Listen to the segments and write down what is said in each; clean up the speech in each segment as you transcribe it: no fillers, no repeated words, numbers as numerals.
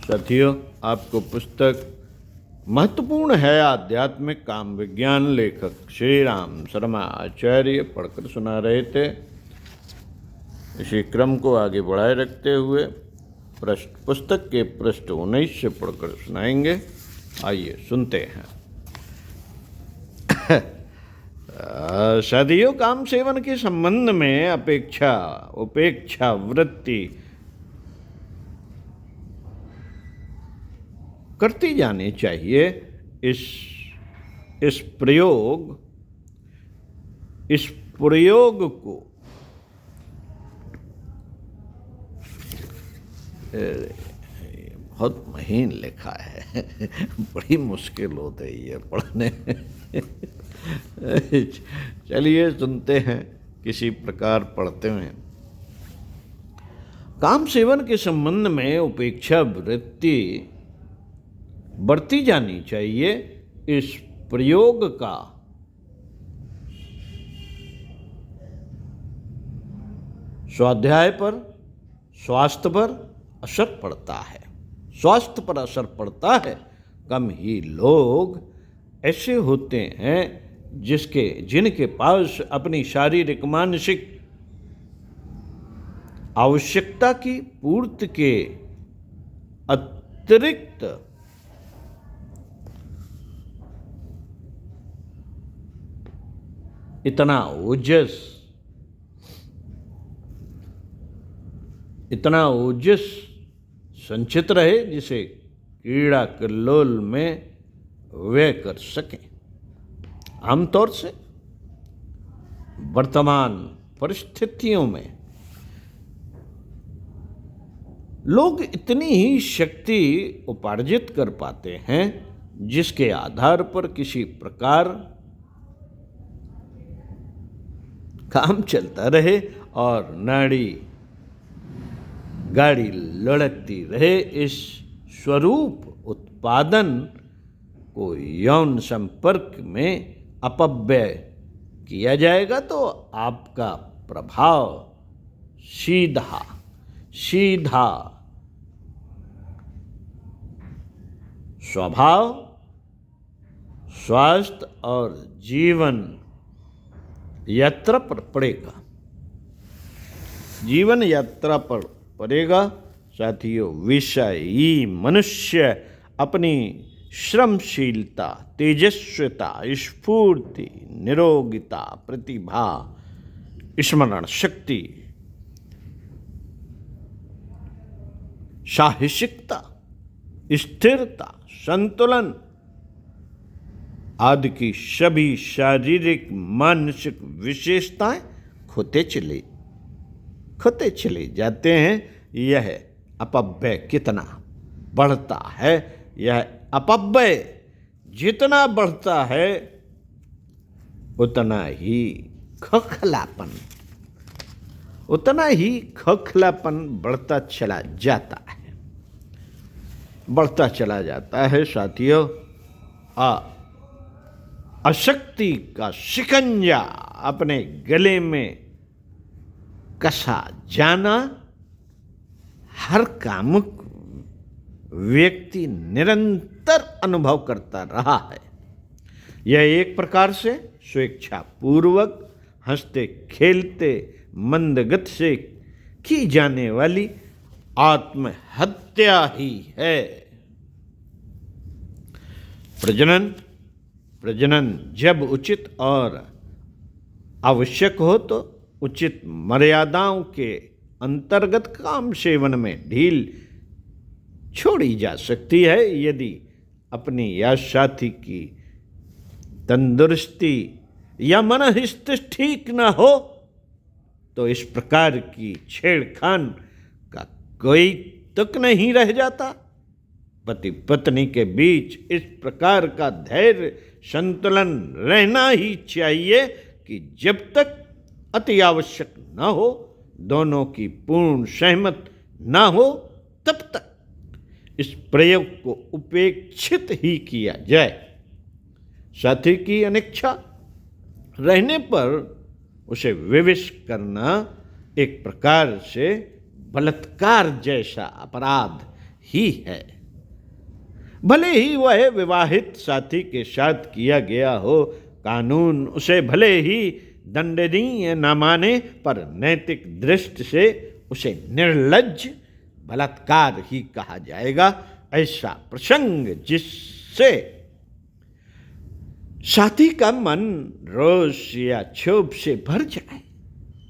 साथियों, आपको पुस्तक महत्वपूर्ण है आध्यात्मिक काम विज्ञान लेखक श्री राम शर्मा आचार्य पढ़कर सुना रहे थे। इसी क्रम को आगे बढ़ाए रखते हुए पुस्तक के पृष्ठ 19 से पढ़कर सुनाएंगे। आइए सुनते हैं। साथियों, काम सेवन के संबंध में उपेक्षा वृत्ति करती जानी चाहिए। इस प्रयोग को बहुत महीन लिखा है बड़ी मुश्किल होती है ये पढ़ने चलिए सुनते हैं, किसी प्रकार पढ़ते हैं। काम सेवन के संबंध में उपेक्षा वृत्ति बढ़ती जानी चाहिए। इस प्रयोग का स्वाध्याय पर, स्वास्थ्य पर असर पड़ता है। स्वास्थ्य पर असर पड़ता है। कम ही लोग ऐसे होते हैं जिनके पास अपनी शारीरिक मानसिक आवश्यकता की पूर्ति के अतिरिक्त इतना ओजस संचित रहे जिसे क्रीड़ा कल्लोल में व्यय कर सकें। आमतौर से वर्तमान परिस्थितियों में लोग इतनी ही शक्ति उपार्जित कर पाते हैं जिसके आधार पर किसी प्रकार काम चलता रहे और नाड़ी गाड़ी लुढ़कती रहे। इस स्वरूप उत्पादन को यौन संपर्क में अपव्यय किया जाएगा तो आपका प्रभाव सीधा स्वभाव, स्वास्थ्य और जीवन यात्रा पर पड़ेगा। जीवन यात्रा पर पड़ेगा। साथियों, विषयी मनुष्य अपनी श्रमशीलता, तेजस्विता, स्फूर्ति, निरोगिता, प्रतिभा, स्मरण शक्ति, साहसिकता, स्थिरता, संतुलन आदि की सभी शारीरिक मानसिक विशेषताएं खोते चले जाते हैं। यह अपव्यय कितना बढ़ता है, यह अपव्यय जितना बढ़ता है उतना ही खोखलापन बढ़ता चला जाता है। साथियों, अशक्ति का शिकंजा अपने गले में कसा जाना हर कामुक व्यक्ति निरंतर अनुभव करता रहा है। यह एक प्रकार से स्वेच्छापूर्वक हंसते खेलते मंदगति से की जाने वाली आत्महत्या ही है। प्रजनन जब उचित और आवश्यक हो तो उचित मर्यादाओं के अंतर्गत काम सेवन में ढील छोड़ी जा सकती है। यदि अपनी या साथी की तंदुरुस्ती या मनस्थिति ठीक न हो तो इस प्रकार की छेड़खान का कोई तुक नहीं रह जाता। पति पत्नी के बीच इस प्रकार का धैर्य संतुलन रहना ही चाहिए कि जब तक अति आवश्यक न हो, दोनों की पूर्ण सहमत न हो, तब तक इस प्रयोग को उपेक्षित ही किया जाए। साथी की अनिच्छा रहने पर उसे विवश करना एक प्रकार से बलात्कार जैसा अपराध ही है। भले ही वह विवाहित साथी के साथ किया गया हो, कानून उसे भले ही दंडनीय न माने, पर नैतिक दृष्टि से उसे निर्लज्ज बलात्कार ही कहा जाएगा। ऐसा प्रसंग जिससे साथी का मन रोष या क्षोभ से भर जाए,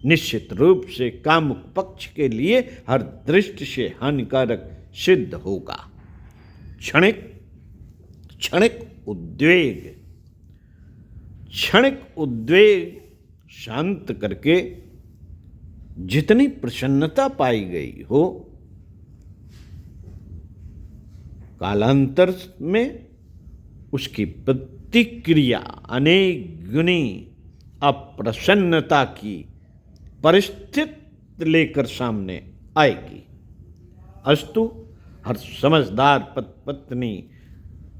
निश्चित रूप से कामुक पक्ष के लिए हर दृष्टि से हानिकारक सिद्ध होगा। क्षणिक उद्वेग शांत करके जितनी प्रसन्नता पाई गई हो, कालांतर में उसकी प्रतिक्रिया अनेक गुनी अप्रसन्नता की परिस्थिति लेकर सामने आएगी। अस्तु, हर समझदार पत्नी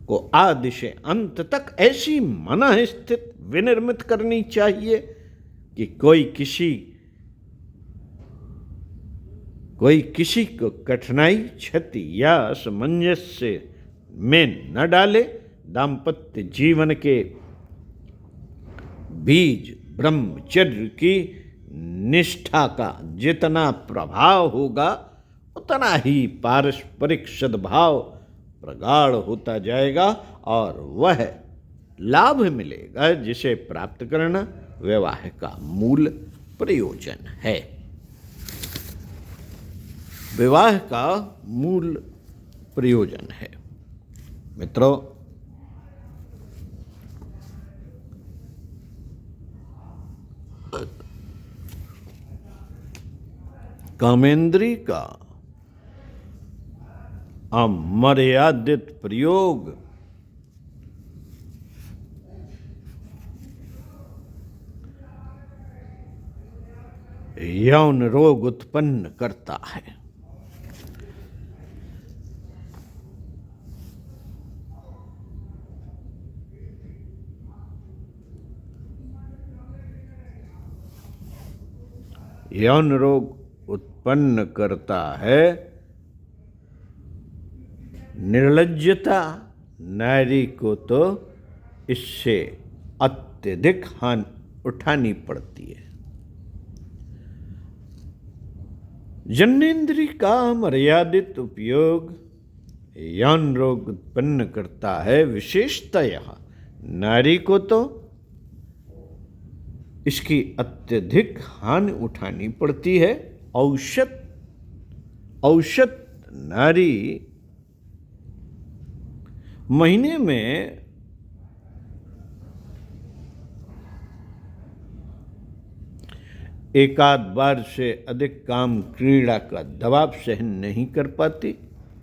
को आदि से अंत तक ऐसी मन स्थिति विनिर्मित करनी चाहिए कि कोई किसी को कठिनाई, क्षति या असमंजस्य में न डाले। दाम्पत्य जीवन के बीज ब्रह्मचर्य की निष्ठा का जितना प्रभाव होगा, उतना ही पारस्परिक सद्भाव प्रगाढ़ होता जाएगा और वह लाभ मिलेगा जिसे प्राप्त करना विवाह का मूल प्रयोजन है। विवाह का मूल प्रयोजन है। मित्रों, कामेंद्री का अमर्यादित प्रयोग यौन रोग उत्पन्न करता है। यौन रोग उत्पन्न करता है। निर्लज्जता नारी को तो इससे अत्यधिक हानि उठानी पड़ती है। जननेंद्रिय का मर्यादित उपयोग यौन रोग उत्पन्न करता है। विशेषतः नारी को तो इसकी अत्यधिक हानि उठानी पड़ती है। औसत नारी महीने में एकाध बार से अधिक काम क्रीड़ा का दबाव सहन नहीं कर पाती।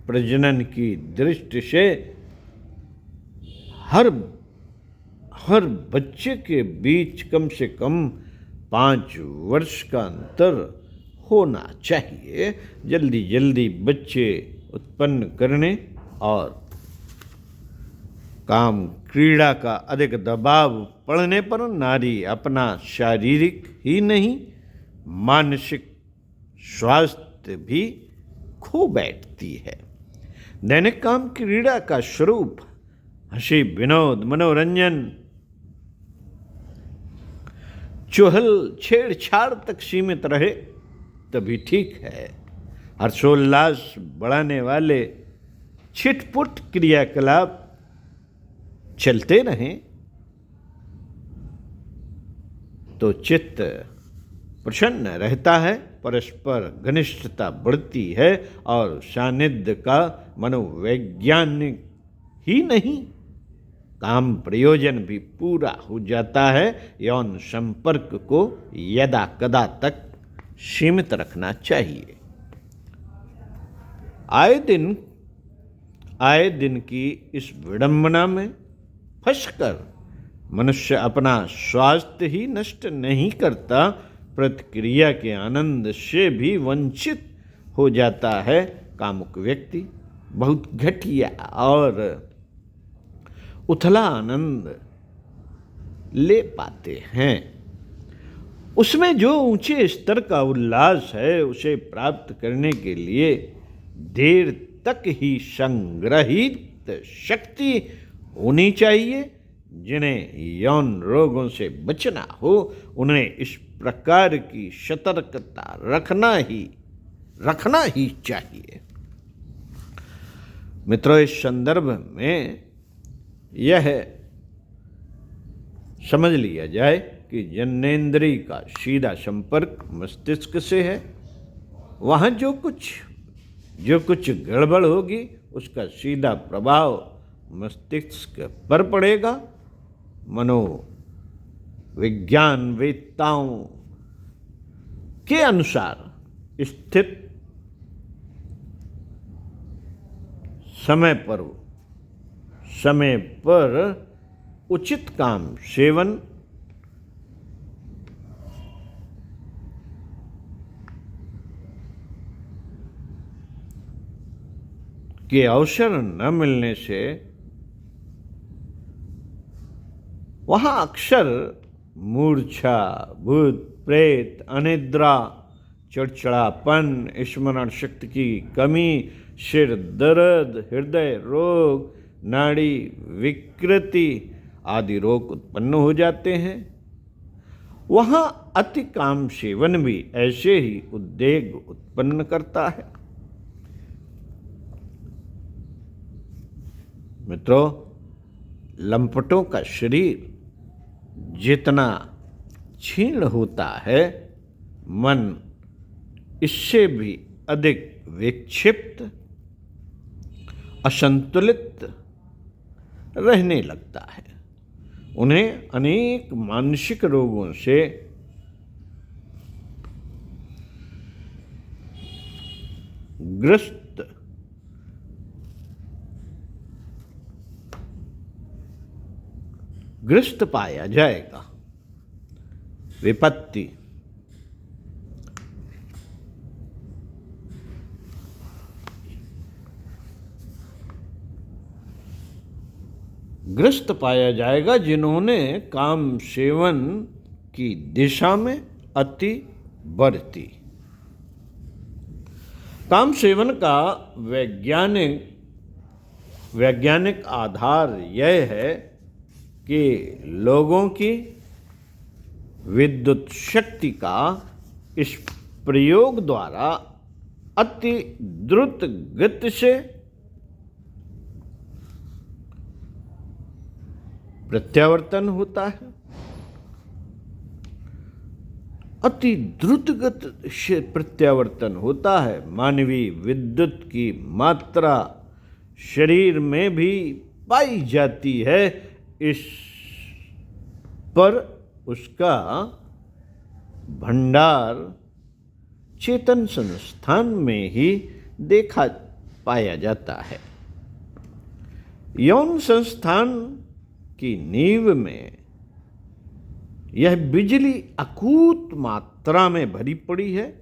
प्रजनन की दृष्टि से हर बच्चे के बीच कम से कम 5 वर्ष का अंतर होना चाहिए। जल्दी बच्चे उत्पन्न करने और काम क्रीड़ा का अधिक दबाव पड़ने पर नारी अपना शारीरिक ही नहीं, मानसिक स्वास्थ्य भी खो बैठती है। दैनिक काम क्रीड़ा का स्वरूप हंसी, विनोद, मनोरंजन, चुहल छेड़छाड़ तक सीमित रहे तभी ठीक है। हर्षोल्लास बढ़ाने वाले छिटपुट क्रियाकलाप चलते रहें तो चित्त प्रसन्न रहता है, परस्पर घनिष्ठता बढ़ती है और सानिध्य का मनोवैज्ञानिक ही नहीं, काम प्रयोजन भी पूरा हो जाता है। यौन संपर्क को यदा कदा तक सीमित रखना चाहिए। आए दिन की इस विडंबना में फंसकर मनुष्य अपना स्वास्थ्य ही नष्ट नहीं करता, प्रतिक्रिया के आनंद से भी वंचित हो जाता है। कामुक व्यक्ति बहुत घटिया और उथला आनंद ले पाते हैं। उसमें जो ऊंचे स्तर का उल्लास है, उसे प्राप्त करने के लिए देर तक ही संग्रहित पर्याप्त शक्ति होनी चाहिए। जिन्हें यौन रोगों से बचना हो उन्हें इस प्रकार की सतर्कता रखना ही चाहिए। मित्रों, इस संदर्भ में यह समझ लिया जाए कि जननेंद्रिय का सीधा संपर्क मस्तिष्क से है। वहाँ जो कुछ गड़बड़ होगी उसका सीधा प्रभाव मस्तिष्क पर पड़ेगा। मनोविज्ञानवेत्ताओं के अनुसार स्थित समय पर उचित काम सेवन के अवसर न मिलने से वहाँ अक्सर मूर्छा, भूत प्रेत, अनिद्रा, चिड़चिड़ापन, स्मरण शक्ति की कमी, सिर दर्द, हृदय रोग, नाड़ी विकृति आदि रोग उत्पन्न हो जाते हैं। वहाँ अति काम सेवन भी ऐसे ही उद्वेग उत्पन्न करता है। मित्रों, लंपटों का शरीर जितना क्षीण होता है, मन इससे भी अधिक विक्षिप्त, असंतुलित रहने लगता है। उन्हें अनेक मानसिक रोगों से ग्रस्त पाया जाएगा। विपत्ति, ग्रस्त पाया जाएगा जिन्होंने काम सेवन की दिशा में अति बरती। काम सेवन का वैज्ञानिक आधार यह है कि लोगों की विद्युत शक्ति का इस प्रयोग द्वारा अति द्रुत गति से प्रत्यावर्तन होता है। अति द्रुत गति से प्रत्यावर्तन होता है। मानवीय विद्युत की मात्रा शरीर में भी पाई जाती है। इस पर उसका भंडार चेतन संस्थान में ही पाया जाता है। यौन संस्थान की नींव में यह बिजली अकूत मात्रा में भरी पड़ी है।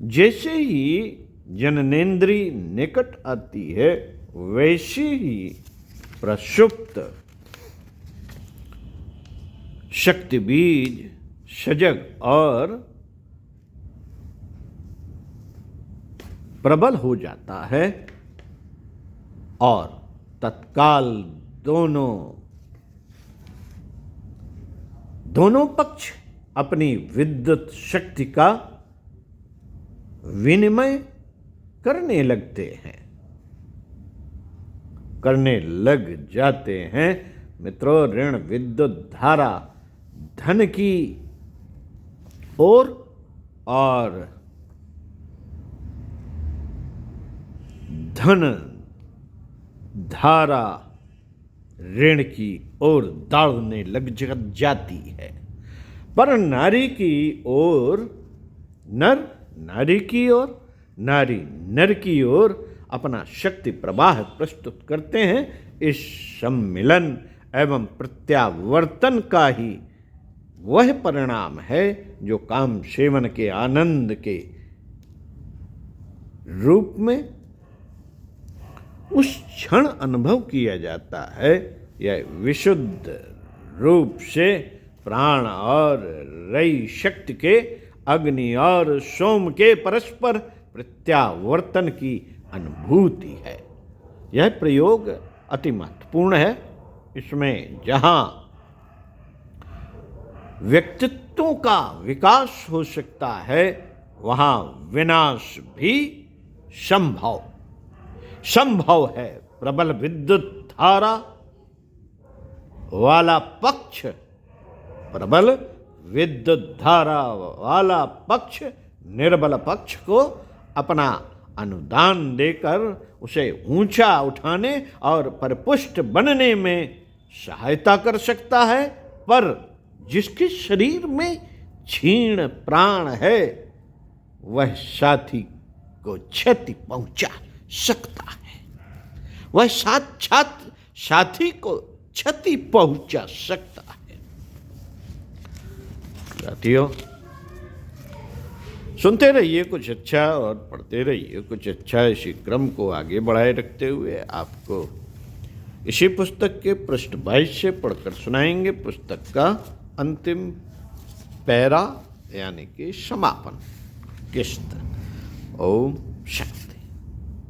जैसे ही जननेंद्रिय निकट आती है वैसे ही प्रसुप्त शक्ति बीज सजग और प्रबल हो जाता है और तत्काल दोनों पक्ष अपनी विद्युत शक्ति का विनिमय करने लग जाते हैं। मित्रों, ऋण विद्युत धारा धन की ओर और धन धारा ऋण की ओर दौड़ने लग जाती है। पर नारी की ओर नर, नारी की ओर नारी, नर की ओर अपना शक्ति प्रवाह प्रस्तुत करते हैं। इस सम्मिलन एवं प्रत्यावर्तन का ही वह परिणाम है जो काम सेवन के आनंद के रूप में उस क्षण अनुभव किया जाता है। यह विशुद्ध रूप से प्राण और रई शक्ति के, अग्नि और सोम के परस्पर प्रत्यावर्तन की अनुभूति है। यह प्रयोग अति महत्वपूर्ण है। इसमें जहाँ व्यक्तित्वों का विकास हो सकता है, वहाँ विनाश भी संभव है। प्रबल विद्युत धारा वाला पक्ष, प्रबल विद्युत धारा वाला पक्ष निर्बल पक्ष को अपना अनुदान देकर उसे ऊंचा उठाने और परिपुष्ट बनने में सहायता कर सकता है, पर जिसके शरीर में क्षीण प्राण है वह साथी को क्षति पहुंचा सकता है, वह साथी को क्षति पहुंचा सकता है। साथियों, सुनते रहिए कुछ अच्छा और पढ़ते रहिए कुछ अच्छा। इसी क्रम को आगे बढ़ाए रखते हुए आपको इसी पुस्तक के पृष्ठ 22 से पढ़कर सुनाएंगे पुस्तक का अंतिम पैरा, यानी कि समापन किस्त। ओम शक्ति।